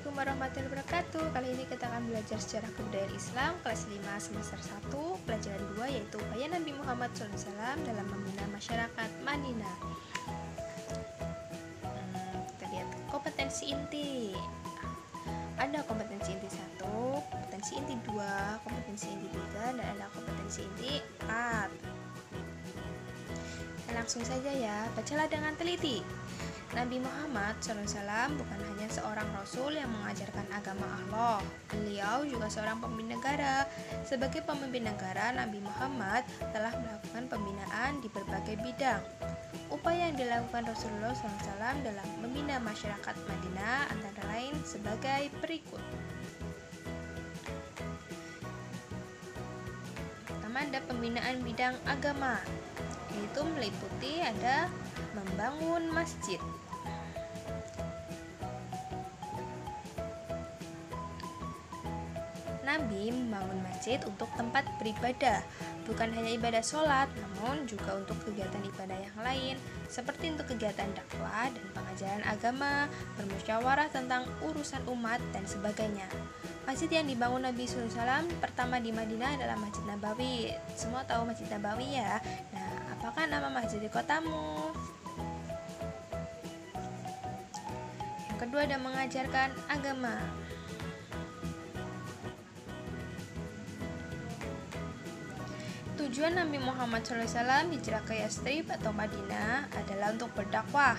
Assalamualaikum warahmatullahi wabarakatuh. Kali ini kita akan belajar sejarah kebudayaan Islam kelas 5 semester 1 pelajaran 2, yaitu upaya Nabi Muhammad SAW dalam membina masyarakat Madinah. Kita lihat kompetensi inti. Ada kompetensi inti 1, kompetensi inti 2, kompetensi inti 3, dan ada kompetensi inti 4. Langsung saja ya, bacalah dengan teliti. Nabi Muhammad SAW bukan hanya seorang rasul yang mengajarkan agama Allah. Beliau juga seorang pemimpin negara. Sebagai pemimpin negara, Nabi Muhammad telah melakukan pembinaan di berbagai bidang. Upaya yang dilakukan Rasulullah SAW dalam membina masyarakat Madinah antara lain sebagai berikut. Pertama, ada pembinaan bidang agama, yaitu meliputi ada membangun masjid. Nabi membangun masjid untuk tempat beribadah, bukan hanya ibadah sholat, namun juga untuk kegiatan ibadah yang lain, seperti untuk kegiatan dakwah dan pengajaran agama, bermusyawarah tentang urusan umat, dan sebagainya. Masjid yang dibangun Nabi SAW pertama di Madinah adalah Masjid Nabawi. Semua tahu Masjid Nabawi ya? Nah, apakah nama masjid di kotamu? Yang kedua ada mengajarkan agama. Tujuan Nabi Muhammad SAW hijrah ke Yastrib atau Madinah adalah untuk berdakwah.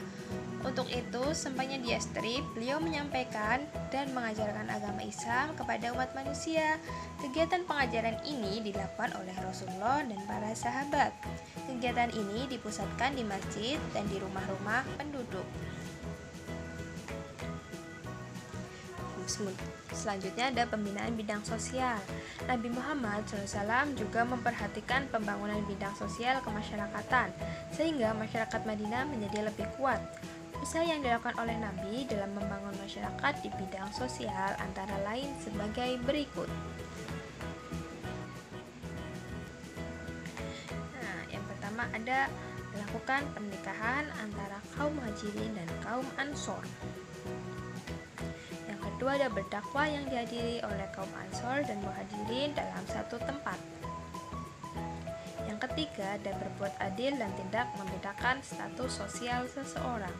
Untuk itu, sempatnya di Yastrib, beliau menyampaikan dan mengajarkan agama Islam kepada umat manusia. Kegiatan pengajaran ini dilakukan oleh Rasulullah dan para sahabat. Kegiatan ini dipusatkan di masjid dan di rumah-rumah penduduk. Selanjutnya ada pembinaan bidang sosial. Nabi Muhammad SAW juga memperhatikan pembangunan bidang sosial kemasyarakatan, sehingga masyarakat Madinah menjadi lebih kuat. Usaha yang dilakukan oleh Nabi dalam membangun masyarakat di bidang sosial antara lain sebagai berikut. Nah, yang pertama ada melakukan pernikahan antara kaum Muhajirin dan kaum Ansor. Kedua, ada berdakwah yang dihadiri oleh kaum Ansor dan Muhajirin dalam satu tempat. Yang ketiga, ada berbuat adil dan tidak membedakan status sosial seseorang.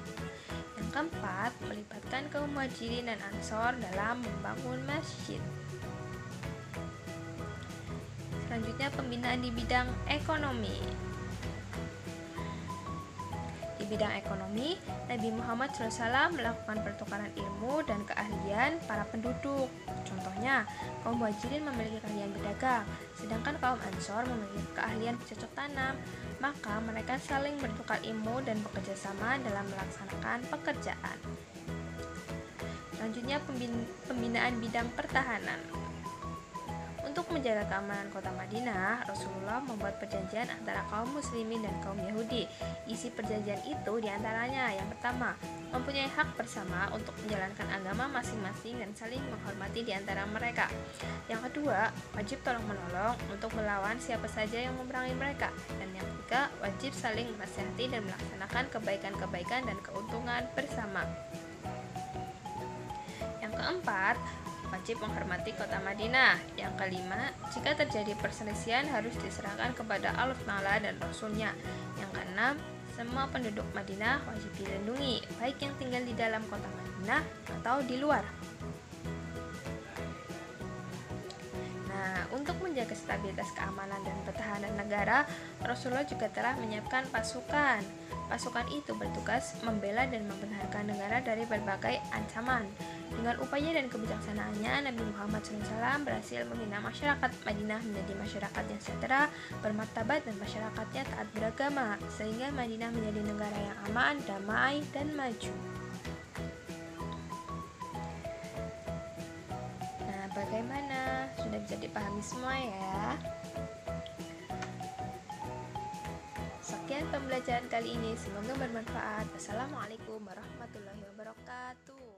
Yang keempat, melibatkan kaum Muhajirin dan Ansor dalam membangun masjid. Selanjutnya, pembinaan di bidang ekonomi. Di bidang ekonomi, Nabi Muhammad SAW melakukan pertukaran ilmu dan keahlian para penduduk. Contohnya, kaum Muhajirin memiliki keahlian berdagang, sedangkan kaum Ansor memiliki keahlian bercocok tanam. Maka mereka saling bertukar ilmu dan bekerja sama dalam melaksanakan pekerjaan. Selanjutnya, pembinaan bidang pertahanan. Untuk menjaga keamanan kota Madinah, Rasulullah membuat perjanjian antara kaum muslimin dan kaum Yahudi. Isi perjanjian itu diantaranya, yang pertama, mempunyai hak bersama untuk menjalankan agama masing-masing dan saling menghormati di antara mereka. Yang kedua, wajib tolong-menolong untuk melawan siapa saja yang memerangi mereka. Dan yang ketiga, wajib saling menasihati dan melaksanakan kebaikan-kebaikan dan keuntungan bersama. Yang keempat, wajib menghormati kota Madinah. Yang kelima, jika terjadi perselisihan harus diserahkan kepada Allah Ta'ala dan Rasulnya. Yang keenam, semua penduduk Madinah wajib dilindungi, baik yang tinggal di dalam kota Madinah atau di luar. Nah, untuk menjaga stabilitas keamanan dan pertahanan negara, Rasulullah juga telah menyiapkan pasukan. Pasukan itu bertugas membela dan mempertahankan negara dari berbagai ancaman. Dengan upaya dan kebijaksanaannya, Nabi Muhammad SAW berhasil membina masyarakat Madinah menjadi masyarakat yang sejahtera, bermartabat, dan masyarakatnya taat beragama, sehingga Madinah menjadi negara yang aman, damai, dan maju. Nah, bagaimana? Sudah bisa dipahami semua ya? Sekian pembelajaran kali ini, semoga bermanfaat. Wassalamualaikum warahmatullahi wabarakatuh.